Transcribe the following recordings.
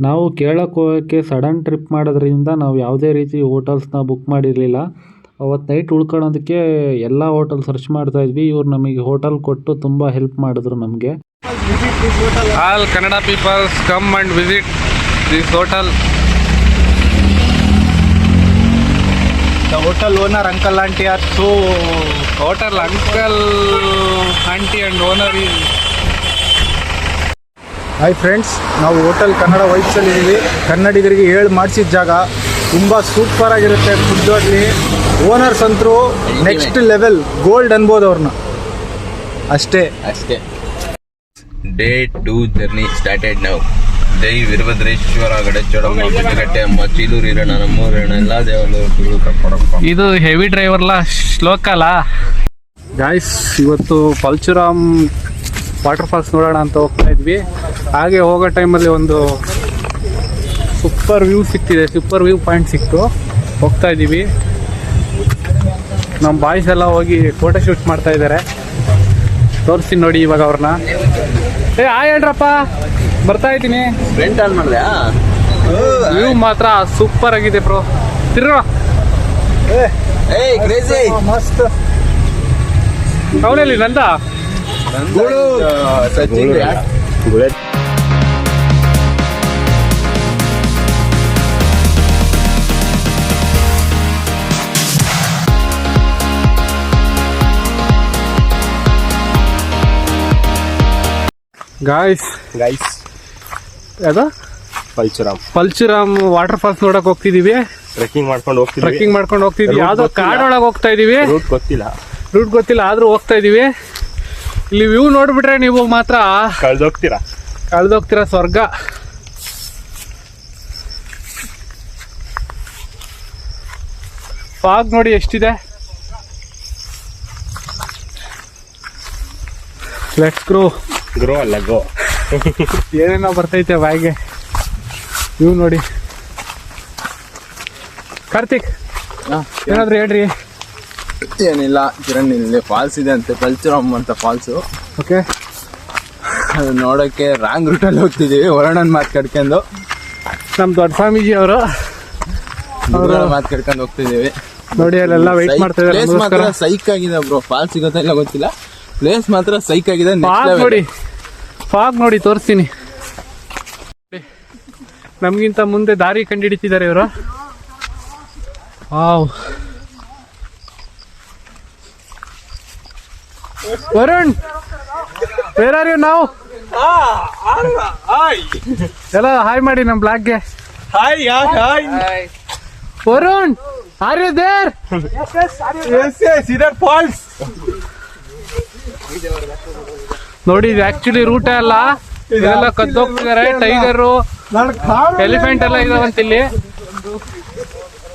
ನಾವು ಕೇರಳಕ್ಕೆ ಹೋಗೋಕ್ಕೆ ಸಡನ್ ಟ್ರಿಪ್ ಮಾಡೋದ್ರಿಂದ ನಾವು ಯಾವುದೇ ರೀತಿ ಹೋಟೆಲ್ಸ್ನ ಬುಕ್ ಮಾಡಿರಲಿಲ್ಲ. ಅವತ್ತು ನೈಟ್ ಉಳ್ಕೊಳ್ಳೋದಕ್ಕೆ ಎಲ್ಲ ಹೋಟೆಲ್ ಸರ್ಚ್ ಮಾಡ್ತಾ ಇದ್ವಿ. ಇವ್ರು ನಮಗೆ ಹೋಟೆಲ್ ಕೊಟ್ಟು ತುಂಬ ಹೆಲ್ಪ್ ಮಾಡಿದ್ರು ನಮಗೆ. All Kannada peoples come and visit this hotel. The hotel owner uncle aunty are so hotel uncle aunty and owner is hi friends, ನಾವು ಹೋಟೆಲ್ ಕನ್ನಡ ವೈಬ್ಸಲ್ಲಿ ಇದ್ದೀವಿ. ಕನ್ನಡಿಗರಿಗೆ ಹೇಳಿ ಮಾಡಿಸಿದ ಜಾಗ. ತುಂಬ ಸೂಪರ್ ಆಗಿರುತ್ತೆ ಫುಡ್. ಅಲ್ಲಿ ಓನರ್ಸ್ ಅಂತರೂ ನೆಕ್ಸ್ಟ್ ಲೆವೆಲ್, ಗೋಲ್ಡ್ ಅನ್ಬೋದು ಅವ್ರನ್ನ. ಅಷ್ಟೇ. Day 2 journey started now. ಜೈ ವೀರಭದ್ರೇಶ್ವರ, ಗಡಚೋಡಮ್ಮ, ಬಿದ್ದಗಟ್ಟೆ ಅಮ್ಮ, ಚೀಲೂರು ಇರೋಣ, ನಮ್ಮೂರು ಇರೋಣ, ಎಲ್ಲ ದೇವಾಲಯಗಳು ಕರ್ಕೊಂಡಪ್ಪ. ಇದು ಹೆವಿ ಡ್ರೈವರ್ಲ ಶ್ಲೋಕಲ. ಗಾಯ್ಸ್, ಇವತ್ತು ಪಲ್ಚುರಾಮ್ ವಾಟರ್ ಫಾಲ್ಸ್ ನೋಡೋಣ ಅಂತ ಹೋಗ್ತಾ ಇದ್ವಿ. ಹಾಗೆ ಹೋಗೋ ಟೈಮಲ್ಲಿ ಒಂದು ಸೂಪರ್ ವ್ಯೂ ಸಿಕ್ತಿದೆ, ಸೂಪರ್ ವ್ಯೂ ಪಾಯಿಂಟ್ ಸಿಕ್ತು. ಹೋಗ್ತಾ ಇದ್ದೀವಿ. ನಮ್ಮ ಬಾಯ್ಸ್ ಎಲ್ಲ ಹೋಗಿ ಫೋಟೋ ಶೂಟ್ ಮಾಡ್ತಾ ಇದ್ದಾರೆ. ತೋರಿಸ್ತೀನಿ ನೋಡಿ ಇವಾಗ ಅವ್ರನ್ನ. ಹಾಯ್ ಹೇಳ್ರಪ್ಪ, ಬರ್ತಾ ಇದ್ದೀನಿ. ಫ್ರೆಂಟ್ ಆನ್ ಮಾಡಿದೆ. ವ್ಯೂ ಮಾತ್ರ ಸೂಪರ್ ಆಗಿದೆ ಬ್ರೋ. ತಿರ್ಗೋ ಮಸ್ತ್. ಅವನಲ್ಲಿ ನಂದ ಗಾಯ್ಸ್ ಯಾವ್ದು ಪಲ್ಚುರಾಮ್ ವಾಟರ್ ಫಾಲ್ಸ್ ನೋಡಕ್ ಹೋಗ್ತಿದೀವಿ. ಟ್ರೆಕ್ಕಿಂಗ್ ಮಾಡ್ಕೊಂಡು ಹೋಗ್ತಿದೀವಿ. ಯಾವ್ದೋ ಕಾಡೊಳಗೆ ಹೋಗ್ತಾ ಇದೀವಿ. ರೂಟ್ ಗೊತ್ತಿಲ್ಲ ಆದ್ರೂ ಹೋಗ್ತಾ ಇದೀವಿ. ಇಲ್ಲಿ ವ್ಯೂ ನೋಡ್ಬಿಟ್ರೆ ನೀವು ಮಾತ್ರ ಕಳ್ದೋಗ್ತೀರಾ ಸ್ವರ್ಗ. ಫಾಗ್ ನೋಡಿ ಎಷ್ಟಿದೆ. ಲೆಟ್ಸ್ ಗ್ರೋ ಅಲ್ಲ ಗೋ. ಏನೇನೋ ಬರ್ತೈತೆ ಬಾಯಿಗೆ. ವ್ಯೂ ನೋಡಿ. ಕಾರ್ತಿಕ್, ಏನಾದ್ರು ಹೇಳ್ರಿ. ಏನಿಲ್ಲ, ಕಿರಣ್ ಇಲ್ಲಿ ಫಾಲ್ಸ್ ಇದೆ ಅಂತೆ, ಪಲ್ಚುರಾಮ್ ಅಂತ ಫಾಲ್ಸು. ಓಕೆ, ಅದು ನೋಡೋಕ್ಕೆ ರಾಂಗ್ ರೂಟಲ್ಲಿ ಹೋಗ್ತಿದ್ದೀವಿ. ವರ್ಣನ್ ಮಾತು ಕಟ್ಕೊಂಡು, ನಮ್ಮ ದೊಡ್ಡ ಸ್ವಾಮೀಜಿ ಅವರು ಮಾತು ಕಟ್ಕೊಂಡು ಹೋಗ್ತಿದ್ದೀವಿ. ನೋಡಿ ಅಲ್ಲೆಲ್ಲ ವೆಯ್ಟ್ ಮಾಡ್ತಾ ಇದ್ದಾರೆ. ಪ್ಲೇಸ್ ಮಾತ್ರ ಸೈಕ್ ಆಗಿದೆ ಬ್ರೋ. ಫಾಲ್ಸ್ ಸಿಗುತ್ತಾ ಇಲ್ಲ ಗೊತ್ತಿಲ್ಲ, ಪ್ಲೇಸ್ ಮಾತ್ರ ಸೈಕ್ ಆಗಿದೆ. ಫಾಗ್ ನೋಡಿ ತೋರಿಸ್ತೀನಿ. ನಮ್ಗಿಂತ ಮುಂದೆ ದಾರಿ ಕಂಡುಹಿಡಿತಿದ್ದಾರೆ ಇವರು. Varun, where are you now? ಎಲ್ಲ ಹಾಯ್ ಮಾಡಿ ನಮ್ಮ ಬ್ಲಾಗ್ಗೆ. Varun, are you there? ನೋಡಿ, ಇದು ಆಕ್ಚುಲಿ ರೂಟ್ ಅಲ್ಲ. ಇದೆಲ್ಲ ಕದ್ದೋಗ್ತಿದ್ದಾರೆ. ಟೈಗರು, ಎಲಿಫೆಂಟ್ ಎಲ್ಲ ಇದಾವಂತ ಇಲ್ಲಿ.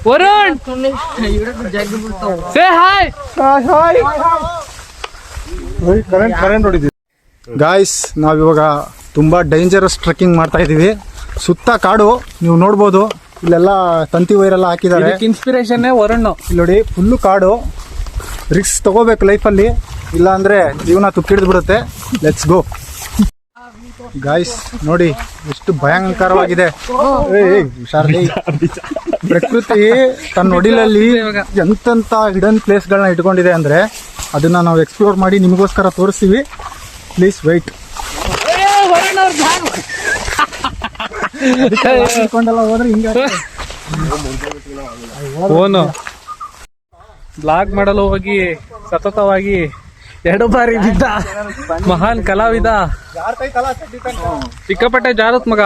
Varun, say hi. ಗಾಯ್ಸ್, ನಾವಿವಾಗ ತುಂಬ ಡೇಂಜರಸ್ ಟ್ರೆಕ್ಕಿಂಗ್ ಮಾಡ್ತಾ ಇದ್ದೀವಿ. ಸುತ್ತ ಕಾಡು, ನೀವು ನೋಡ್ಬೋದು. ಇಲ್ಲೆಲ್ಲ ತಂತಿ ವೈರೆಲ್ಲ ಹಾಕಿದ್ದಾರೆ. ಇನ್ಸ್ಪಿರೇಷನ್ ವರುಣ್. ಇಲ್ಲಿ ನೋಡಿ, ಫುಲ್ಲು ಕಾಡು. ರಿಸ್ಕ್ ತಗೋಬೇಕು ಲೈಫಲ್ಲಿ, ಇಲ್ಲ ಅಂದರೆ ಜೀವನ ತುಕ್ಕಿಡ್ದು ಬಿಡುತ್ತೆ. Let's go. ಗಾಯ್ಸ್ ನೋಡಿ ಎಷ್ಟು ಭಯಂಕರವಾಗಿದೆ. ಪ್ರಕೃತಿ ತನ್ನ ಒಡಿಲಲ್ಲಿ ಎಂತೆಂಥ ಹಿಡನ್ ಪ್ಲೇಸ್ಗಳನ್ನ ಇಟ್ಕೊಂಡಿದೆ ಅಂದರೆ ಅದನ್ನ ನಾವು ಎಕ್ಸ್ಪ್ಲೋರ್ ಮಾಡಿ ನಿಮಗೋಸ್ಕರ ತೋರಿಸ್ತೀವಿ. Please weight. ಹೋದ್ರೆ ಹಿಂಗೆ ಓನು ಬ್ಲಾಗ್ ಮಾಡಲು ಹೋಗಿ ಸತತವಾಗಿ 2 ಬಾರಿ ಬಿದ್ದ ಮಹಾನ್ ಕಲಾವಿದ. ಸಿಕ್ಕಾಪಟ್ಟೆ ಜಾರತ್ ಮಗ.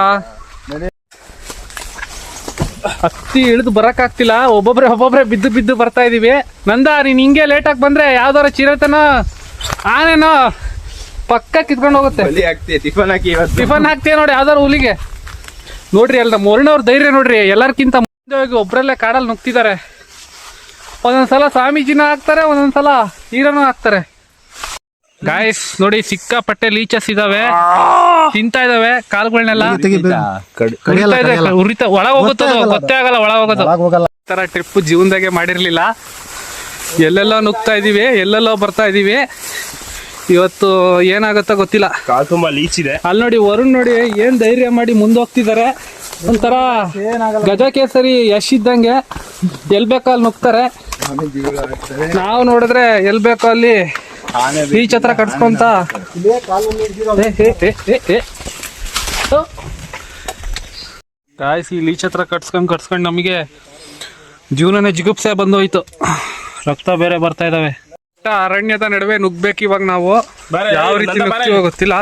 ಹತ್ತಿ ಇಳಿದು ಬರಕ್ ಆಗ್ತಿಲ್ಲ. ಒಬ್ಬೊಬ್ರೆ ಬಿದ್ದು ಬರ್ತಾ ಇದೀವಿ. ನಂದ, ನೀನ್ ಹಿಂಗೆ ಲೇಟಾಗಿ ಬಂದ್ರೆ ಯಾವ್ದಾರ ಚಿರತನ ಆನೇನೋ ಪಕ್ಕ ಕಿತ್ಕೊಂಡು ಹೋಗುತ್ತೆ. ಟಿಫನ್ ಹಾಕ್ತೀಯ ನೋಡಿ ಯಾವ್ದಾರು ಹುಲಿಗೆ. ನೋಡ್ರಿ, ಅಲ್ಲ ನಮ್ಮ ವರ್ಣವ್ರ ಧೈರ್ಯ ನೋಡ್ರಿ. ಎಲ್ಲರ್ಕಿಂತ ಮುಂದೆ ಹೋಗಿ ಒಬ್ರಲ್ಲೇ ಕಾಡಲ್ಲಿ ನುಗ್ತಿದ್ದಾರೆ. ಒಂದೊಂದ್ಸಲ ಸ್ವಾಮೀಜಿನ ಹಾಕ್ತಾರೆ, ಒಂದೊಂದ್ಸಲ ಹೀರೋನು ಹಾಕ್ತಾರೆ. ಗಾಯ್ಸ್ ನೋಡಿ, ಸಿಕ್ಕಾಪಟ್ಟೆ ಲೀಚಸ್ ಇದಾವೆ, ತಿಂತಾ ಇದಾವೆ ಕಾಲ್ಗಳನ್ನೆಲ್ಲ. ಒಳಗ ಹೋಗುತ್ತೋ ಗೊತ್ತೇ ಆಗಲ್ಲ, ಒಳಗ ಹೋಗೋದು. ತರ ಟ್ರಿಪ್ ಜೀವನದಾಗೆ ಮಾಡಿರ್ಲಿಲ್ಲ. ಎಲ್ಲೆಲ್ಲೋ ನುಗ್ತಾ ಇದೀವಿ, ಎಲ್ಲೆಲ್ಲೋ ಬರ್ತಾ ಇದೀವಿ. ಇವತ್ತು ಏನಾಗುತ್ತೋ ಗೊತ್ತಿಲ್ಲ. ಕಾಲ್ ತುಂಬಾ ಲೀಚ್ ಇದೆ. ಅಲ್ಲಿ ನೋಡಿ, ವರುಣ್ ನೋಡಿ ಏನ್ ಧೈರ್ಯ ಮಾಡಿ ಮುಂದೆ ಹೋಗ್ತಿದ್ದಾರೆ. ಒಂಥರ ಗಜ ಕೇಸರಿ ಯಶ್ ಇದ್ದಂಗೆ ಎಲ್ ಬೇಕೋ ಅಲ್ಲಿ ನುಗ್ತಾರೆ. ನಾವು ನೋಡಿದ್ರೆ ಎಲ್ ಬೇಕೋ ಅಲ್ಲಿ ಬೀಚ್ ಹತ್ರ ಕಟ್ಸ್ಕೊಂತ ಗಾಯ್ಸ್ ಈ ಲೀಚ್ ಹತ್ರ ಕಟ್ಸ್ಕೊಂಡ್ ನಮಗೆ ಜೀವನನೇ ಜಿಗುಪ್ಸೆ ಬಂದೋಯ್ತು. ರಕ್ತ ಬೇರೆ ಬರ್ತಾ ಇದಾವೆ. ಅರಣ್ಯದ ನಡುವೆ ನುಗ್ಬೇಕು ಇವಾಗ ನಾವು. ಯಾವ ರೀತಿ ನುಗ್ತೀವೋ ಗೊತ್ತಿಲ್ಲ.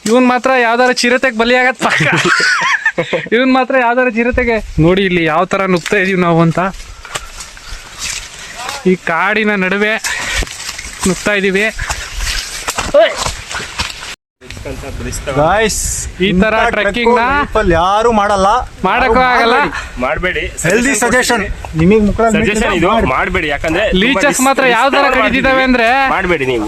ಇವನ್ ಮಾತ್ರ ಯಾವ್ದಾರ ಚಿರತೆಗೆ ಬಲಿಯಾಗತ್ ಪಕ್ಕ. ಇವನ್ ಮಾತ್ರ ಯಾವ್ದಾರ ಚಿರತೆಗೆ ನೋಡಿ ಇಲ್ಲಿ ಯಾವ ತರ ನುಗ್ತಾ ಇದೀವಿ ನಾವು ಅಂತ. ಈ ಕಾಡಿನ ನಡುವೆ ನುಗ್ತಾ ಇದೀವಿ. ಗಾಯ್ಸ್ ಈ ತರ ಟ್ರೆಕ್ಕಿಂಗ್ ನ ಯಾರು ಮಾಡಲ್ಲ, ಮಾಡಕ್ಕೂ ಆಗಲ್ಲ. ಮಾಡಬೇಡಿ. ಹೆಲ್ದಿ ಸಜೆಷನ್ ನಿಮಗೆ ಸಜೆಷನ್ ಇದು ಮಾಡಬೇಡಿ. ಯಾಕಂದ್ರೆ ಲೀಚಸ್ ಮಾತ್ರ ಯಾವ ತರ ಕಡಿದಿದ್ದಾವೆ ಅಂದ್ರೆ ಮಾಡಬೇಡಿ. ನೀವು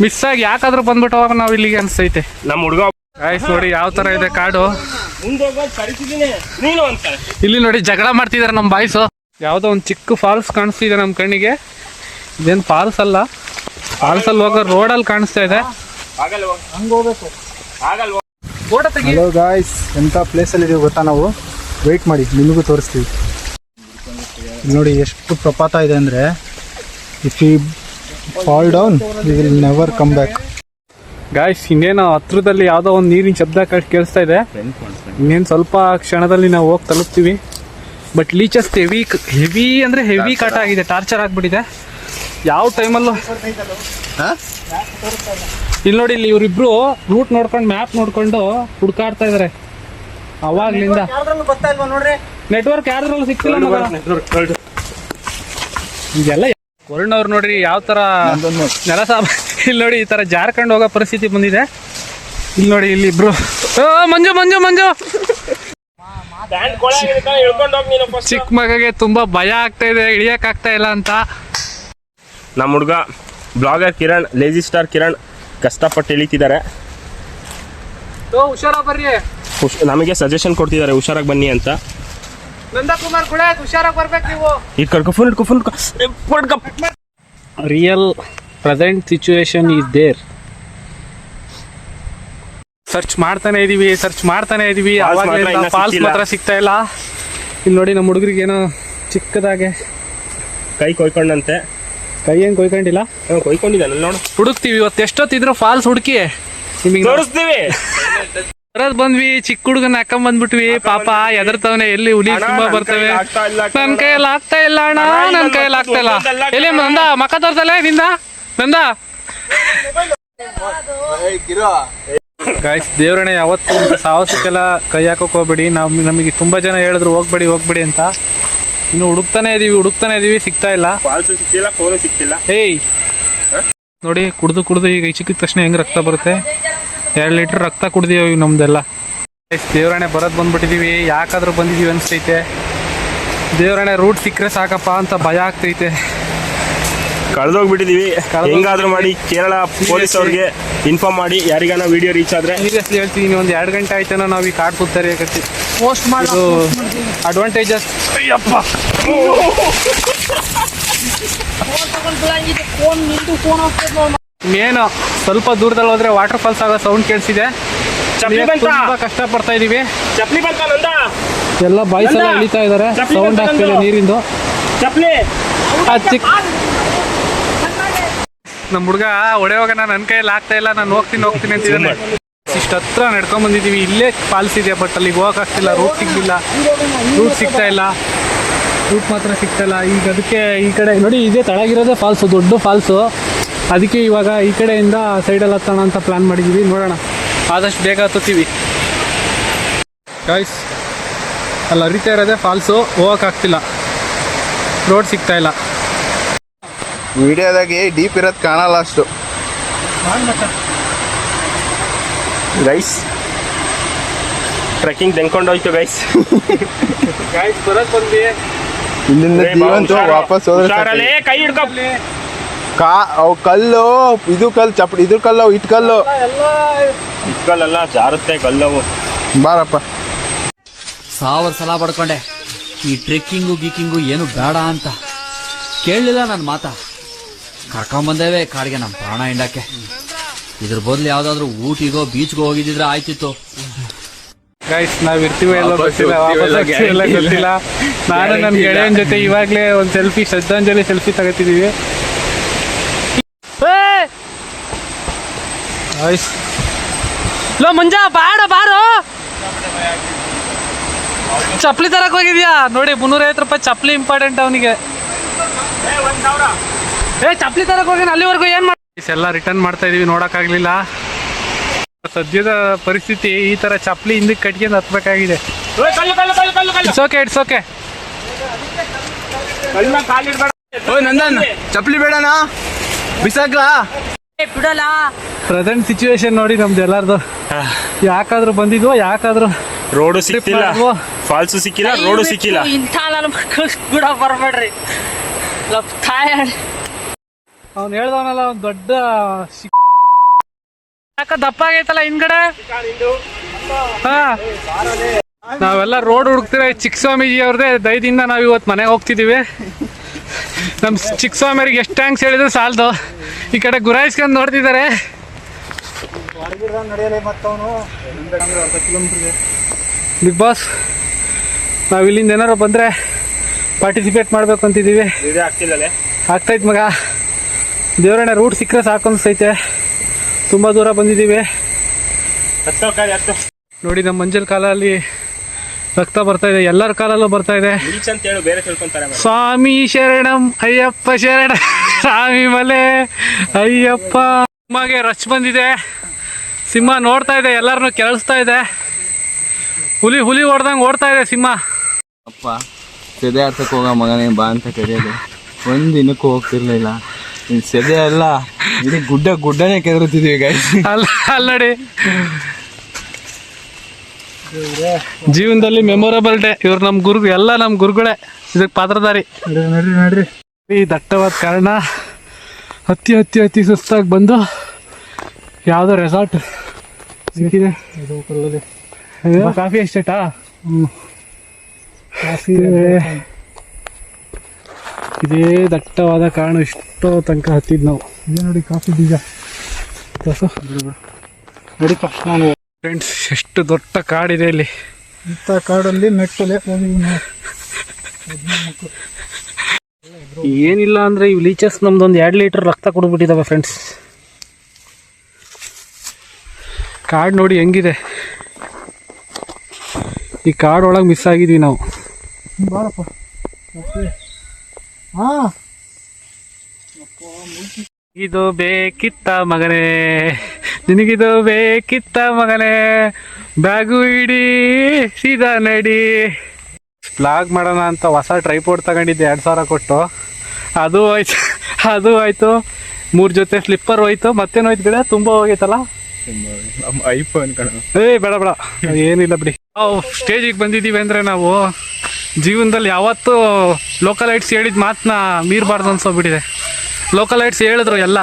ಮಿಸ್ ಆಗಿ ಯಾಕಾದ್ರೂ ಬಂದ್ಬಿಟ್ಟವಾಗ ನಾವ್ ಇಲ್ಲಿಗೆ ಅನ್ಸೈತೆ. ನಮ್ಮ ಹುಡುಗ ಗಾಯ್ಸ್ ನೋಡಿ ಯಾವ ತರ ಇದೆ ಕಾಡು. ನೀನು ಅಂತ ಇಲ್ಲಿ ನೋಡಿ ಜಗಳ ಮಾಡ್ತಿದಾರೆ ನಮ್ ಬಾಯ್ಸು. ಯಾವ್ದೋ ಒಂದ್ ಚಿಕ್ಕ ಫಾಲ್ಸ್ ಕಾಣಿಸ್ತಿದೆ ನಮ್ ಕಣ್ಣಿಗೆ. ಇದೇನ್ ಫಾಲ್ಸ್ ಅಲ್ಲ, ಫಾಲ್ಸ್ ಅಲ್ಲಿ ಹೋಗೋ ರೋಡಲ್ಲಿ ಕಾಣಿಸ್ತಾ ಇದೆ. ಹಲೋ ಗಾಯ್ಸ್, ಎಂಥ ಪ್ಲೇಸಲ್ಲಿ ಇದೀವಿ ಗೊತ್ತಾ ನಾವು? ವೆಯ್ಟ್ ಮಾಡಿ, ನಿಮಗೂ ತೋರಿಸ್ತೀವಿ. ಇಲ್ಲಿ ನೋಡಿ ಎಷ್ಟು ಪ್ರಪಾತ ಇದೆ ಅಂದರೆ, if you fall down we will never come back. Guys ಇನ್ನೇನು ಹತ್ರದಲ್ಲಿ ಯಾವುದೋ ಒಂದು ನೀರಿನ ಶಬ್ದ ಕೇಳಿಸ್ತಾ ಇದೆ. ಇನ್ನೇನು ಸ್ವಲ್ಪ ಕ್ಷಣದಲ್ಲಿ ನಾವು ಹೋಗಿ ತಲುಪ್ತೀವಿ. ಬಟ್ ಲೀಚಸ್ ಹೆವಿ ಅಂದರೆ ಹೆವಿ ಕಾಟ ಆಗಿದೆ, ಟಾರ್ಚರ್ ಆಗಿಬಿಟ್ಟಿದೆ. ಯಾವ ಟೈಮಲ್ಲೂ ಇಲ್ಲಿ ನೋಡಿ, ಇಲ್ಲಿ ಇವರಿಬ್ರು ರೂಟ್ ನೋಡ್ಕೊಂಡು ಮ್ಯಾಪ್ ನೋಡ್ಕೊಂಡು ಹುಡ್ಕಾಡ್ತಾ ಇದಾರೆ ಅವಾಗ್ಲಿಂದ. ನೆಟ್ವರ್ಕ್ ಯಾರ್ದ್ರಲ್ಲೂ ಸಿಕ್ತಿಲ್ಲ ಮಗ. ಇದೆಲ್ಲ ವರುಣ್ ಅವ್ರು ನೋಡ್ರಿ ಯಾವ ತರ ನೆಲಸ. ಇಲ್ಲಿ ನೋಡಿ ಈ ತರ ಜಾರ್ಕೊಂಡು ಹೋಗೋ ಪರಿಸ್ಥಿತಿ ಬಂದಿದೆ. ಇಲ್ಲಿ ನೋಡಿ ಇಲ್ಲಿ ಇಬ್ರು ಮಂಜು ಮಂಜು ಮಂಜು ಚಿಕ್ಕ ಮಗಗೆ ತುಂಬಾ ಭಯ ಆಗ್ತಾ ಇದೆ, ಇಳಿಯಕ್ ಆಗ್ತಾ ಇಲ್ಲ ಅಂತ. ನಮ್ಮ ಹುಡುಗ blogger Kiran, lazy star Kiran ಕಷ್ಟಪಟ್ಟು ಇಳಿತಿದ್ದಾರೆ. ಹುಷಾರ ಬರ್ರಿ, ನಮಗೆ ಸಜೆಷನ್ ಕೊಡ್ತಿದ್ದಾರೆ ಹುಷಾರಾಗಿ ಬನ್ನಿ ಅಂತ. ನಂದಕುಮಾರ್ ಕೂಡ ಹುಷಾರಾಗಿ ಬರ್ಬೇಕು ನೀವು. ಇಟ್ಕೊಳ್ಕೊ full real present situation is there. Search ಮಾಡ್ತಾನೆ ಇದೀವಿ ಅವಾಗಲಿಂದ ಫಾಲ್ಸ್ ಮಾತ್ರ ಸಿಗ್ತಾ ಇಲ್ಲ. ಇಲ್ಲಿ ನೋಡಿ ನಮ್ಮ ಹುಡುಗರಿಗೆ ಏನೋ ಚಿಕ್ಕದಾಗೆ ಕೈ ಕೊಯ್ಕೊಂಡಂತೆ. ಕೈ ಏನ್ ಕೊಯ್ಕೊಂಡಿಲ್ಲ, ಕೊಯ್ಕೊಂಡಿದ್ದಾನೆ ನೋಡು. ಹುಡುಕ್ತಿವಿ ಇವತ್ತು ಎಷ್ಟೊತ್ತಿದ್ರು ಫಾಲ್ಸ್ ಹುಡುಕಿ ನಿಮಗೆ ತೋರಿಸ್ತೀವಿ. ಬರೋದ್ ಬಂದ್ವಿ, ಚಿಕ್ಕ ಹುಡುಗನ ಹಾಕೊಂಡ್ ಬಂದ್ಬಿಟ್ವಿ. ಪಾಪ ಎದರ್ತವನೆ, ಎಲ್ಲಿ ಹುಲಿ ತುಂಬಾ ಬರ್ತವೆ. ನನ್ ಕೈಯಲ್ಲಿ ಆಗ್ತಾ ಇಲ್ಲ ಅಣ್ಣ, ನನ್ ಕೈಯಲ್ಲಿ ಆಗ್ತಾ ಇಲ್ಲ. ಎಲ್ಲಿ ನಂದ ಮಕ್ಕ ತೋರ್ಸಲ್ಲ ನಿಂದ ನಂದ. ಗಾಯ್ಸ್ ದೇವ್ರಣ್ಣ ಯಾವತ್ತು ಸಾಹಸಕ್ಕೆಲ್ಲ ಕೈ ಹಾಕೋಕ್ ಹೋಗ್ಬೇಡಿ. ನಮಗೆ ತುಂಬಾ ಜನ ಹೇಳಿದ್ರು ಹೋಗ್ಬೇಡಿ ಅಂತ. ಇನ್ನು ಹುಡುಕ್ತಾನೆ ಇದೀವಿ ಸಿಗ್ತಾ ಇಲ್ಲ. ಫಾಲ್ಸು ಸಿಕ್ತಿಲ್ಲ, ಫೋನು ಸಿಕ್ತಿಲ್ಲ. ಏಯ್ ನೋಡಿ, ಕುಡ್ದು ಈಗ ಚಿಕ್ಕಿದ ತಕ್ಷಣ ಹೆಂಗ್ ರಕ್ತ ಬರುತ್ತೆ. 2 ಲೀಟರ್ ರಕ್ತ ಕುಡ್ದೀವಿ ನಮ್ದೆಲ್ಲ. ದೇವ್ರಾಣೆ ಬರೋದು ಬಂದ್ಬಿಟ್ಟಿದೀವಿ. ಯಾಕಾದ್ರೂ ಬಂದಿದೀವಿ ಅನ್ಸ್ತೈತೆ. ದೇವ್ರಾಣೆ ರೂಟ್ ಸಿಕ್ಕರೆ ಸಾಕಪ್ಪ ಅಂತ ಭಯ ಆಗ್ತೈತೆ. ಕಳೆದೋಗ್ಬಿಟ್ಟಿದೀವಿ. ಹೆಂಗಾದ್ರೂ ಮಾಡಿ ಕೇರಳ ಪೊಲೀಸ್ ಅವ್ರಿಗೆ ಇನ್ಫಾರ್ಮ್ ಮಾಡಿ, ಯಾರಿಗಾನ ವಿಡಿಯೋ ರೀಚ್ ಆದ್ರೆ. ಸೀರಿಯಸ್ಲಿ ಹೇಳ್ತೀನಿ, 1 2 ಗಂಟೆ ಆಯ್ತೇನೋ ನಾವು ಈ ಕಾಡ್ ಕೂತಾರೆ ಪೋಸ್ಟ್ ಮಾಡೋದು ಅಡ್ವಾಂಟೇಜಸ್. ಅಯ್ಯಪ್ಪ ಏನು ಸ್ವಲ್ಪ ದೂರದಲ್ಲಿ ಹೋದ್ರೆ ವಾಟರ್ ಫಾಲ್ಸ್ ಆಗೋ ಸೌಂಡ್ ಕೇಳಿಸಿದೆ. ತುಂಬಾ ಕಷ್ಟ ಪಡ್ತಾ ಇದೀವಿ. ಎಲ್ಲ ಬಾಯ್ಸ್ ಎಲ್ಲ ಇಳಿತಾ ಇದಾರೆ, ಸೌಂಡ್ ಆಗ್ತಿದೆ ನೀರಿಂದು. ನಮ್ಮ ಹುಡುಗ ಹೊಡೆಯುವಾಗ ನನ್ನ ಕೈಯಲ್ಲಿ ಆಗ್ತಾ ಇಲ್ಲ, ನಾನು ಹೋಗ್ತೀನಿ ಅಂತಿದ್ದಾನೆ. ಇಷ್ಟ ಹತ್ರ ನಡ್ಕೊಂಡ್ ಬಂದಿದೀವಿ. ಇಲ್ಲೇ ಫಾಲ್ಸ್ ಇದೆ, ಬಟ್ ಅಲ್ಲಿಗೆ ಹೋಗಕ್ಕಾಗ್ತಿಲ್ಲ. ರೂಟ್ ಸಿಗ್ತಾ ಇಲ್ಲ. ರೂಟ್ ಮಾತ್ರ ಸಿಗ್ತಾ ಇಲ್ಲ. ಈಗ ಅದಕ್ಕೆ ಈ ಕಡೆ ನೋಡಿ, ಇದೇ ತಳಗಿರೋದೇ ಫಾಲ್ಸು, ದೊಡ್ಡ ಫಾಲ್ಸು. ಅದಕ್ಕೆ ಇವಾಗ ಈ ಕಡೆಯಿಂದ ಸೈಡಲ್ಲಿ ಹತ್ತೋಣ ಅಂತ ಪ್ಲಾನ್ ಮಾಡಿದ್ದೀವಿ. ನೋಡೋಣ, ಆದಷ್ಟು ಬೇಗ ಹತ್ತೀವಿ. ಗಾಯ್ಸ್ ಅಲ್ಲಿ ಹರಿತಾ ಇರೋದೇ ಫಾಲ್ಸು, ಹೋಗೋಕ್ಕಾಗ್ತಿಲ್ಲ, ರೋಡ್ ಸಿಗ್ತಾ ಇಲ್ಲ. ವಿಡಿಯೋದಾಗೆ ಡೀಪ್ ಇರೋದು ಕಾಣಲ್ಲ ಅಷ್ಟು. ಗೈಸ್ ಟ್ರೆಕ್ಕಿಂಗ್ ತೆನ್ಕೊಂಡೋಯ್ತು ಗೈಸ್. ಬರೋಕ್ ಬಂದ್ವಿ. ಇಲ್ಲಿಂದ ಜೀವಂತ ವಾಪಸ್ ಹೋದ್ರೆ ಕೈ ಹಿಡ್ಕೊ. ಅವು ಕಲ್ಲು, ಇದು ಕಲ್ಲು ಚಪ್ಪಡಿ, ಇದ್ರ ಕಲ್ಲು, ಇಟ್ ಕಲ್ಲು, ಇಟ್ಕಲ್ಲ ಜಾರುತ್ತೆ ಕಲ್ಲವು. ಬಾರಪ್ಪ. 1000 ಸಲ ಪಡ್ಕೊಂಡೆ ಈ ಟ್ರೆಕ್ಕಿಂಗು ಗೀಕಿಂಗು ಏನು ಬೇಡ ಅಂತ. ಕೇಳಲಿಲ್ಲ ನನ್ನ ಮಾತ. ಕರ್ಕೊಂಬಂದೇವೆ ಕಾಡಿಗೆ ನಮ್ಮ ಪ್ರಾಣ ಹಿಂಡಕ್ಕೆ. ಇದ್ರ ಬದಲು ಯಾವ್ದಾದ್ರು ಊಟಿಗೋ ಬೀಚ್ಗೋ ಹೋಗಿದ್ರೆ ಆಯ್ತಿತ್ತು. ಗೈಸ್ ನಾವ್ ಇರ್ತೀವೋ ಎಲ್ಲೋ ವಾಪಸ್ ಗೊತ್ತಿಲ್ಲ, ಹೋಗ್ತೀವೋ ವಾಪಸ್ ಇಲ್ಲ, ಹೋಗ್ತೀವೋ ಇಲ್ಲ ಗೊತ್ತಿಲ್ಲ. ನಾನು ನನ್ನ Guarantee ಇಲ್ಲ. ಗೆಳೆಯನ ಜೊತೆ ಇವಾಗ್ಲೇ ಒಂದು ಸೆಲ್ಫಿ, ಶ್ರದ್ಧಾಂಜಲಿ ಸೆಲ್ಫಿ ತಗೋತಿದೀವಿ. ಲೋ ಮುಂಜಾ ಬಾಡ ಬಾರೋ, ಚಪ್ಪಲಿ ತರಕ್ ಹೋಗಿದ್ಯಾ ನೋಡಿ. 350 ರೂಪಾಯಿ ಚಪ್ಪಲಿ ಇಂಪಾರ್ಟೆಂಟ್ ಅವನಿಗೆ. ಚಪ್ಪಲಿ ತರಕ್ ಹೋಗಿ ಅಲ್ಲಿವರೆಗೂ ಏನ್ ಮಾಡಿ ಎಲ್ಲ ರಿಟರ್ನ್ ಮಾಡ್ತಾ ಇದೀವಿ, ನೋಡಕ್ಕಾಗ್ಲಿಲ್ಲ. ಸದ್ಯದ ಪರಿಸ್ಥಿತಿ ಈ ತರ ಚಪ್ಪಲಿ ಹಿಂದಕ್ಕೆ ಕಟ್ಕೊಂಡು ಹತ್ಬೇಕಾಗಿದೆ. It's okay, it's okay. ನಂದನ್ ಚಪ್ಪಲಿ ಬೇಡನಾ, ಬಿಸಾಕ್ಲಾ? ಪ್ರೆಸೆಂಟ್ ಸಿಚುವೇಶನ್ ನೋಡಿ ನಮ್ದು ಎಲ್ಲಾರ್ದು. ಯಾಕಾದ್ರೂ ಬಂದಿದ್ವೋ, ಯಾಕಾದ್ರೂ ರೋಡು ಸಿಕ್ಕಿಲ್ಲ, ಮಾಡಿದ್ವೋ. ಫಾಲ್ಸು ಸಿಕ್ಕಿಲ್ಲ, ರೋಡು ಸಿಕ್ಕಿಲ್ಲ. ಇಂಥ ನನ್ನ ಮಕ್ಕಳು ಕೂಡ ಬರ್ಬೇಡ್ರಿ. ಅವ್ನು ಹೇಳ್ದವನಲ್ಲ ಒಂದು ದೊಡ್ಡ ಯಾಕ ದಪ್ಪ ಆಗೈತಲ್ಲ ಹಿಂದ್ಗಡೆ. ಹಾ, ನಾವೆಲ್ಲ ರೋಡ್ ಹುಡುಕ್ತಿರ. ಚಿಕ್ಕಸ್ವಾಮೀಜಿ ಅವ್ರದೇ ದಯದಿಂದ ನಾವು ಇವತ್ತು ಮನೆಗೆ ಹೋಗ್ತಿದೀವಿ. ನಮ್ಮ ಚಿಕ್ಕಸ್ವಾಮಿಯವ್ರಿಗೆ ಎಷ್ಟು ಥ್ಯಾಂಕ್ಸ್ ಹೇಳಿದ್ರು ಸಾಲದು. ಈ ಕಡೆ ಗುರಾಯಿಸ್ಕೊಂಡು ನೋಡ್ತಿದ್ದಾರೆ. ಬಿಗ್ ಬಾಸ್ ನಾವು ಇಲ್ಲಿಂದ ಏನಾರು ಬಂದರೆ ಪಾರ್ಟಿಸಿಪೇಟ್ ಮಾಡಬೇಕು ಅಂತಿದ್ದೀವಿ. ಆಗ್ತೈತೆ ಮಗ, ದೇವರಣ್ಣ ರೂಟ್ ಸಿಕ್ಕರೆ ಸಾಕು ಅನಿಸ್ತೈತೆ. ತುಂಬ ದೂರ ಬಂದಿದ್ದೀವಿ ನೋಡಿ. ನಮ್ಮ ಮಂಜಲ್ ಕಾಲಲ್ಲಿ ರಕ್ತ ಬರ್ತಾ ಇದೆ, ಎಲ್ಲರ ಕಾಲಲ್ಲೂ ಬರ್ತಾ ಇದೆ. ಸ್ವಾಮಿ ಶರಣಂ ಅಯ್ಯಪ್ಪ ಶರಣ, ಸ್ವಾಮಿ ಮಲೆ ಅಯ್ಯಪ್ಪ. ಸಿಂಹಗೆ ರಚ್ ಬಂದಿದೆ. ಸಿಂಹ ನೋಡ್ತಾ ಇದೆ, ಎಲ್ಲರನ್ನೂ ಕೆಳಿಸ್ತಾ ಇದೆ. ಹುಲಿ ಹೊಡೆದಂಗೆ ಓಡ್ತಾ ಇದೆ ಸಿಂಹ. ಅಪ್ಪ ಸೆದೆ ಹತ್ತಕ್ಕೆ ಹೋಗ ಮಗನೇ ಬಾ ಅಂತ ಕರೆಯೋದು, ಒಂದು ದಿನಕ್ಕೂ ಹೋಗ್ತಿರ್ಲಿಲ್ಲ. ಇನ್ನು ಸೆದೆ ಅಲ್ಲ, ಇಡೀ ಗುಡ್ಡನೇ ಕೆದರುತ್ತಿದ್ವಿ ಗೈಸ್. ಅಲ್ಲ ನೋಡಿ, ಜೀವನದಲ್ಲಿ ಮೆಮೊರಬಲ್ ಡೇ. ಇವ್ರು ನಮ್ಮ ಗುರು, ಎಲ್ಲ ನಮ್ಮ ಗುರುಗಳೇ ಇದಕ್ಕೆ ಪಾತ್ರಧಾರಿ. ನಡ್ರಿ ಈ ದಟ್ಟವಾದ ಕಾರಣ ಹತ್ತಿ ಸುಸ್ತಾಗಿ ಬಂದು ಯಾವುದೋ ರೆಸಾರ್ಟ್ ಸಿಕ್ಕಿದೆ. ಕಾಫಿ ಎಸ್ಟೇಟಾ? ಕಾಫಿ ಇದೇ ದಟ್ಟವಾದ ಕಾರಣ ಇಷ್ಟೋ ತನಕ ಹತ್ತಿದ್ ನಾವು. ಇದೇ ನೋಡಿ ಕಾಫಿ ಬೀಜ. ನೋಡಿಪ್ಪ ನಾನು ಫ್ರೆಂಡ್ಸ್, ಎಷ್ಟು ದೊಡ್ಡ ಕಾಡಿದೆ ಇಲ್ಲಿ. ಇಂಥ ಕಾಡಲ್ಲಿ ಮೆಟ್ಟಲೆ ಏನಿಲ್ಲ ಅಂದ್ರೆ ಇವು ಲೀಚಸ್ ನಮ್ದೊಂದು 2 ಲೀಟರ್ ರಕ್ತ ಕುಡಿದ್ಬಿಟ್ಟಿದ್ದಾವೆ ಫ್ರೆಂಡ್ಸ್. ಕಾಡು ನೋಡಿ ಹೆಂಗಿದೆ. ಈ ಕಾಡೊಳಗೆ ಮಿಸ್ ಆಗಿದ್ವಿ ನಾವು. ಬಾರಪ್ಪ. ಹಾಂ, ಇದು ಬೇಕಿತ್ತ ಮಗನೇ, ನಿನಗಿದು ಬೇಕಿತ್ತ ಮಗನೇ, ಬ್ಯಾಗು ಇಡಿ ಸೀದಾ ನಡಿ. ಬ್ಲಾಗ್ ಮಾಡೋಣ ಅಂತ ಹೊಸ ಟ್ರೈಪೋರ್ಡ್ ತಗೊಂಡಿದ್ದೆ 2000 ಕೊಟ್ಟು. ಅದು ಆಯ್ತು 3 ಜೊತೆ ಸ್ಲಿಪ್ಪರ್ ಹೋಯ್ತು. ಮತ್ತೇನೋಯ್ತು ಗಿಡ ತುಂಬ ಹೋಗೈತಲ್ಲ. ಐಫೋನ್ ಕಣ. ಬೇಡ ಏನಿಲ್ಲ ಬಿಡಿ. ನಾವು ಸ್ಟೇಜಿಗೆ ಬಂದಿದ್ದೀವಿ ಅಂದರೆ ನಾವು ಜೀವನದಲ್ಲಿ ಯಾವತ್ತೂ ಲೋಕಲೈಟ್ಸ್ ಹೇಳಿದ ಮಾತನ್ನ ಮೀರಬಾರ್ದು ಅನ್ಸೋಗ್ಬಿಟ್ಟಿದೆ. ಲೋಕಲೈಟ್ಸ್ ಹೇಳಿದ್ರು ಎಲ್ಲ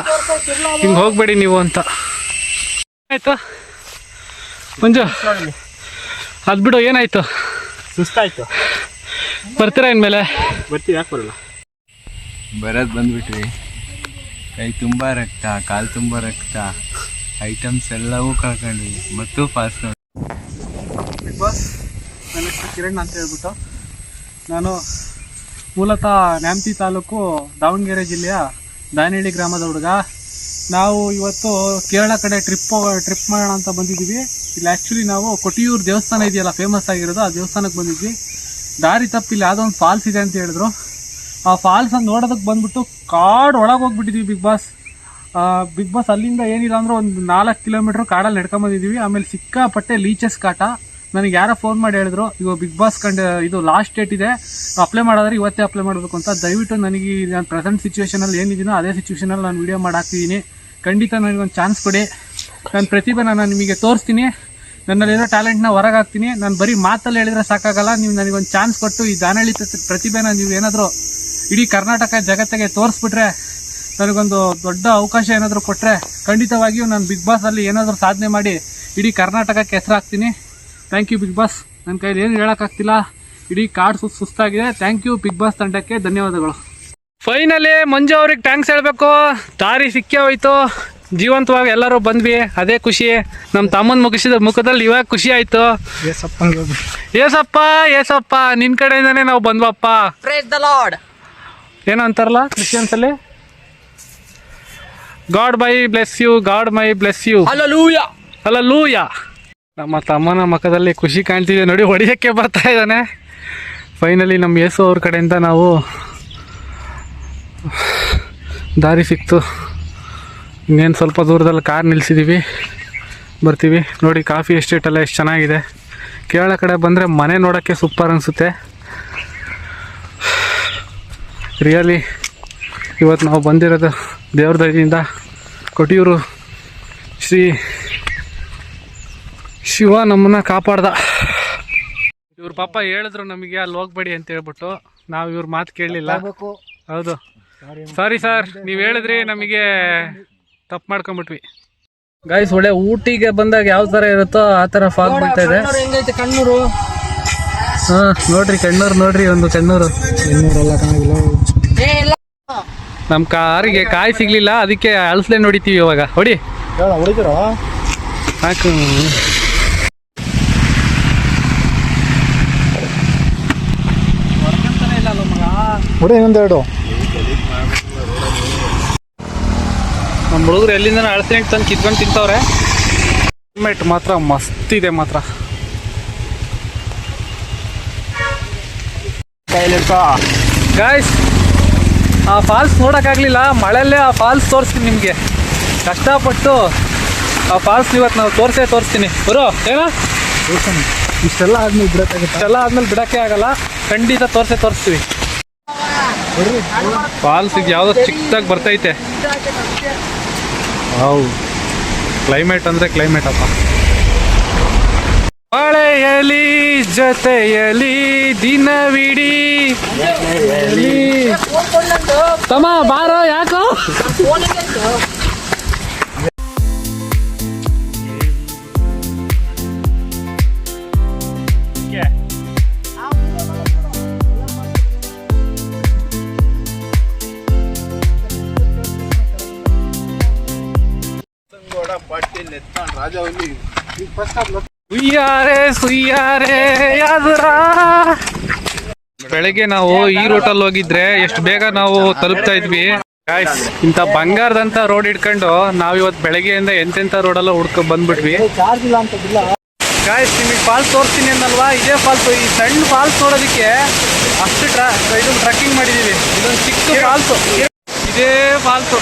ಹಿಂಗೆ ಹೋಗ್ಬೇಡಿ ನೀವು ಅಂತ. ಆಯ್ತು ಮಂಜು, ಅದು ಬಿಡು, ಏನಾಯ್ತು? ಸುಸ್ತಾಯ್ತು. ಬರ್ತೀರಾ ಇನ್ಮೇಲೆ? ಬರ್ತೀವಿ, ಯಾಕೆ ಬರಲ್ಲ? ಬರೋದು ಬಂದ್ಬಿಟ್ವಿ. ಕೈ ತುಂಬ ರಕ್ತ, ಕಾಲು ತುಂಬ ರಕ್ತ, ಐಟಮ್ಸ್ ಎಲ್ಲವೂ ಕಳ್ಕೊಂಡ್ವಿ. ಮತ್ತು ಫಾಸ್ಟ್ ಬಿಗ್ ಬಾಸ್, ನನ್ನ ಹೆಸರು ಕಿರಣ್ ಅಂತ ಹೇಳ್ಬಿಟ್ಟು, ನಾನು ಮೂಲತಃ ನ್ಯಾಮತಿ ತಾಲೂಕು ದಾವಣಗೆರೆ ಜಿಲ್ಲೆಯ ದಾನಹಳ್ಳಿ ಗ್ರಾಮದ ಹುಡುಗ. ನಾವು ಇವತ್ತು ಕೇರಳ ಕಡೆ ಟ್ರಿಪ್ ಮಾಡೋಣ ಅಂತ ಬಂದಿದ್ದೀವಿ. ಇಲ್ಲಿ ಆ್ಯಕ್ಚುಲಿ ನಾವು ಕೊಟ್ಟಿಯೂರು ದೇವಸ್ಥಾನ ಇದೆಯಲ್ಲ ಫೇಮಸ್ ಆಗಿರೋದು, ಆ ದೇವಸ್ಥಾನಕ್ಕೆ ಬಂದಿದ್ವಿ. ದಾರಿ ತಪ್ಪಿ ಇಲ್ಲಿ ಯಾವುದೋ ಒಂದು ಫಾಲ್ಸ್ ಇದೆ ಅಂತ ಹೇಳಿದ್ರು. ಆ ಫಾಲ್ಸ್ ಅನ್ನು ನೋಡೋದಕ್ಕೆ ಬಂದ್ಬಿಟ್ಟು ಕಾಡು ಒಳಗೆ ಹೋಗ್ಬಿಟ್ಟಿದ್ವಿ ಬಿಗ್ ಬಾಸ್. ಅಲ್ಲಿಂದ ಏನಿಲ್ಲ ಅಂದ್ರೆ ಒಂದು 4 ಕಿಲೋಮೀಟ್ರ್ ಕಾಡಲ್ಲಿ ನಡ್ಕೊಂಬಂದಿದ್ದೀವಿ. ಆಮೇಲೆ ಸಿಕ್ಕಾಪಟ್ಟೆ ಲೀಚಸ್ ಕಾಟ. ನನಗೆ ಯಾರೋ ಫೋನ್ ಮಾಡಿ ಹೇಳಿದ್ರು, ಇವಾಗ ಬಿಗ್ ಬಾಸ್ ಇದು ಲಾಸ್ಟ್ ಡೇಟ್ ಇದೆ, ಅಪ್ಲೈ ಮಾಡೋದ್ರೆ ಇವತ್ತೇ ಅಪ್ಲೈ ಮಾಡಬೇಕು ಅಂತ. ದಯವಿಟ್ಟು ನನಗೆ ನಾನು ಪ್ರೆಸೆಂಟ್ ಸಿಚುವೇಷನಲ್ಲಿ ಏನಿದ್ದೀನೋ ಅದೇ ಸಿಚುವೇಷನಲ್ಲಿ ನಾನು ವೀಡಿಯೋ ಮಾಡಿ ಹಾಕ್ತಿದ್ದೀನಿ. ಖಂಡಿತ ನನಗೊಂದು ಚಾನ್ಸ್ ಕೊಡಿ. ನನ್ನ ಪ್ರತಿಭೆ ನಾನು ನಿಮಗೆ ತೋರಿಸ್ತೀನಿ. ನನ್ನಲ್ಲಿರೋ ಟ್ಯಾಲೆಂಟ್ನ ಹೊರಗೆ ಹಾಕ್ತೀನಿ. ನಾನು ಬರೀ ಮಾತಲ್ಲಿ ಹೇಳಿದ್ರೆ ಸಾಕಾಗಲ್ಲ. ನೀವು ನನಗೊಂದು ಚಾನ್ಸ್ ಕೊಟ್ಟು ಈ ದಾನಹಳ್ಳಿ ಪ್ರತಿಭೆನ ನೀವು ಏನಾದರೂ ಇಡೀ ಕರ್ನಾಟಕ ಜಗತ್ತಿಗೆ ತೋರಿಸ್ಬಿಟ್ರೆ, ನನಗೊಂದು ದೊಡ್ಡ ಅವಕಾಶ ಏನಾದರೂ ಕೊಟ್ಟರೆ, ಖಂಡಿತವಾಗಿಯೂ ನಾನು ಬಿಗ್ ಬಾಸಲ್ಲಿ ಏನಾದರೂ ಸಾಧನೆ ಮಾಡಿ ಇಡೀ ಕರ್ನಾಟಕಕ್ಕೆ ಹೆಸರಾಗ್ತೀನಿ. Thank you big boss. ನನ್ನ ಕೈಲಿ ಏನು ಹೇಳೋಕ್ಕಾಗ್ತಿಲ್ಲ, ಇಡೀ ಕಾಡು ಸುಸ್ತಾಗಿದೆ. ಥ್ಯಾಂಕ್ ಯು ಬಿಗ್ ಬಾಸ್ ತಂಡಕ್ಕೆ ಧನ್ಯವಾದಗಳು. ಫೈನಲಿ ಮಂಜು ಅವ್ರಿಗೆ ಥ್ಯಾಂಕ್ಸ್ ಹೇಳಬೇಕು. ದಾರಿ ಸಿಕ್ಕೇ ಹೋಯ್ತು. ಜೀವಂತವಾಗಿ ಎಲ್ಲರೂ ಬಂದ್ವಿ, ಅದೇ ಖುಷಿ. ನಮ್ಮ ತಮ್ಮನ ಮುಖದಲ್ಲಿ ಇವಾಗ ಖುಷಿ ಆಯ್ತು. ಏಸಪ್ಪ ಏಸಪ್ಪ ನಿನ್ ಕಡೆಯಿಂದಾನೇ ನಾವು ಬಂದ್ವಪ್ಪ. Praise the Lord. ಏನೋ ಅಂತಾರಲ್ಲ ಕ್ರಿಶ್ಚಿಯನ್ಸ್ ಅಲ್ಲಿ, god my bless you, god my bless you, Hallelujah. Hallelujah. ನಮ್ಮ ತಮ್ಮನ ಮುಖದಲ್ಲಿ ಖುಷಿ ಕಾಣ್ತಿದೆ ನೋಡಿ, ಹೊಡೆಯೋಕ್ಕೆ ಬರ್ತಾ ಇದ್ದಾನೆ. ಫೈನಲಿ ನಮ್ಮ ಯೇಸು ಅವ್ರ ಕಡೆಯಿಂದ ನಾವು ದಾರಿ ಸಿಕ್ತು. ಇನ್ನೇನು ಸ್ವಲ್ಪ ದೂರದಲ್ಲಿ ಕಾರ್ ನಿಲ್ಲಿಸಿದ್ದೀವಿ, ಬರ್ತೀವಿ. ನೋಡಿ ಕಾಫಿ ಎಸ್ಟೇಟೆಲ್ಲ ಎಷ್ಟು ಚೆನ್ನಾಗಿದೆ. ಕೇರಳ ಕಡೆ ಬಂದರೆ ಮನೆ ನೋಡೋಕ್ಕೆ ಸೂಪರ್ ಅನಿಸುತ್ತೆ. ರಿಯಲಿ ಇವತ್ತು ನಾವು ಬಂದಿರೋದು ದೇವ್ರ ದಯದಿಂದ. ಕೊಟಿಯೂರು ಶ್ರೀ ಶಿವ ನಮ್ಮನ್ನ ಕಾಪಾಡ್ದ. ಇವ್ರ ಪಾಪ ಹೇಳಿದ್ರು ನಮಗೆ ಅಲ್ಲಿ ಹೋಗ್ಬೇಡಿ ಅಂತ ಹೇಳ್ಬಿಟ್ಟು, ನಾವು ಇವ್ರ ಮಾತು ಕೇಳಲಿಲ್ಲ. ಹೌದು, ಸಾರಿ ಸರ್, ನೀವು ಹೇಳಿದ್ರಿ, ನಮಗೆ ತಪ್ಪು ಮಾಡ್ಕೊಂಬಿಟ್ವಿ. ಗಾಯ್ಸ್, ಒಳ್ಳೆ ಊಟಿಗೆ ಬಂದಾಗ ಯಾವ ಥರ ಇರುತ್ತೋ ಆ ಥರ ಫಾಗ್ ಬೀಳ್ತಾ ಇದೆ. ಹೆಂಗೈತೆ ಕಣ್ಣೂರು? ಹಾಂ ನೋಡ್ರಿ ಕಣ್ಣೂರು, ನೋಡ್ರಿ ಒಂದು ಕಣ್ಣೂರು. ನಮ್ಮ ಕಾರಿಗೆ ಕಾಯಿ ಸಿಗ್ಲಿಲ್ಲ, ಅದಕ್ಕೆ ಅಳಸ್ಲೆ ನೋಡಿತೀವಿ ಇವಾಗ. ಹೊಡಿ ಸಾಕು. ಇನ್ನೊಂದೆರಡು ನಮ್ಮ ಹುಡುಗರು ಎಲ್ಲಿಂದ ಅಳಸೆ ತಂದು ಕಿತ್ಕೊಂಡು ತಿಂತವ್ರೆ. ಕ್ಲೈಮೇಟ್ ಮಾತ್ರ ಮಸ್ತ್ ಇದೆ ಮಾತ್ರ. ಗಾಯ್ಸ್, ಆ ಫಾಲ್ಸ್ ನೋಡೋಕ್ಕಾಗಲಿಲ್ಲ, ಮಳೆಯಲ್ಲೇ ಆ ಫಾಲ್ಸ್ ತೋರಿಸ್ತೀನಿ ನಿಮಗೆ. ಕಷ್ಟಪಟ್ಟು ಆ ಫಾಲ್ಸ್ ಇವತ್ತು ನಾವು ತೋರಿಸ್ತೀನಿ. ಬರೋ ಏನೋ ಇಷ್ಟೆಲ್ಲ ಆದ್ಮೇಲೆ ಬಿಡಕ್ಕಾಗುತ್ತೆ? ಇಷ್ಟೆಲ್ಲ ಆದ್ಮೇಲೆ ಬಿಡೋಕ್ಕೆ ಆಗಲ್ಲ, ಖಂಡಿತ ತೋರಿಸ್ತೀವಿ. ಫಾಲ್ಸ್ ಈಗ ಯಾವುದೋ ಚಿಕ್ಕದಾಗಿ ಬರ್ತೈತೆ. ಹೌದು, ಕ್ಲೈಮೇಟ್ ಅಂದರೆ ಕ್ಲೈಮೇಟ್ ಅಪ್ಪ. ಮಳೆಯಲಿ ಜೊತೆಯಲಿ ದಿನವಿಡೀ ತಮ್ಮ ಬಾರೋ, ಯಾಕೋ ಸುಯ್ಯಾರೆ ಯಾದರ. ಬೆಳಗ್ಗೆ ನಾವು ಈ ರೋಟಲ್ಲಿ ಹೋಗಿದ್ರೆ ಎಷ್ಟು ಬೇಗ ನಾವು ತಲುಪ್ತಾ ಇದ್ವಿ. ಗಾಯ್ಸ್, ಇಂಥ ಬಂಗಾರದಂತ ರೋಡ್ ಇಟ್ಕೊಂಡು ನಾವಿವತ್ತು ಬೆಳಗ್ಗೆಯಿಂದ ಎಂತೆಂಥ ರೋಡೆಲ್ಲ ಹುಡ್ಕೊಂಡು ಬಂದ್ಬಿಟ್ವಿ. ಗಾಯ್ಸ್, ನಿಮಗೆ ಫಾಲ್ಸ್ ತೋರಿಸ್ತೀನಿ ಅನ್ನಲ್ವಾ, ಇದೇ ಫಾಲ್ಸು. ಈ ಸಣ್ಣ ಫಾಲ್ಸ್ ನೋಡೋದಕ್ಕೆ ಅಷ್ಟು ಇದು ಟ್ರಕ್ಕಿಂಗ್ ಮಾಡಿದ್ದೀವಿ. ಇದೊಂದು ಚಿಕ್ಕ ಫಾಲ್ಸು, ಇದೇ ಫಾಲ್ಸು.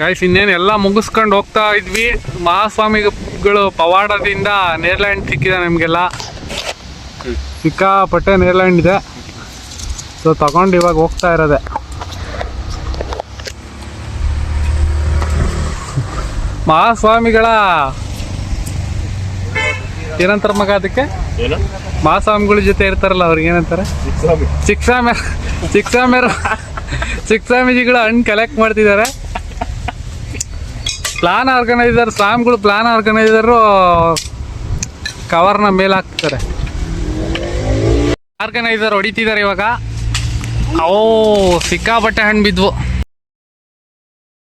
ಗಾಯ್ಸ್, ಇನ್ನೇನು ಎಲ್ಲ ಮುಗಿಸ್ಕೊಂಡು ಹೋಗ್ತಾ ಇದ್ವಿ. ಮಹಾಸ್ವಾಮಿಗಳು ಪವಾಡದಿಂದ ನೇರ್ಲ್ಯಾಂಡ್ ಸಿಕ್ಕಿದೆ ನಮಗೆಲ್ಲ. ಸಿಕ್ಕಾಪಟ್ಟೆ ನೇರ್ಲ್ಯಾಂಡ್ ಇದೆ. ಸೊ ತಗೊಂಡು ಇವಾಗ ಹೋಗ್ತಾ ಇರೋದೆ. ಮಹಾಸ್ವಾಮಿಗಳ ಏನಂತಾರೆ ಮಗ ಅದಕ್ಕೆ? ಮಹಾಸ್ವಾಮಿಗಳ ಜೊತೆ ಇರ್ತಾರಲ್ಲ, ಅವ್ರಿಗೆ ಏನಂತಾರೆ? ಚಿಕ್ಸಾಮ್ಯಾರು ಚಿಕ್ಕ ಸ್ವಾಮೀಜಿಗಳು ಹಣ್ಣು ಕಲೆಕ್ಟ್ ಮಾಡ್ತಿದ್ದಾರೆ. ಪ್ಲಾನ್ ಆರ್ಗನೈಸರ್ ಸ್ವಾಮಿಗಳು ಪ್ಲಾನ್ ಆರ್ಗನೈಸರು ಕವರ್ನ ಮೇಲೆ ಹಾಕ್ತಾರೆ. ಆರ್ಗನೈಸರ್ ಹೊಡಿತಿದ್ದಾರೆ ಇವಾಗ. ಸಿಕ್ಕಾಪಟ್ಟೆ ಹಣ್ಣು ಬಿದ್ವು.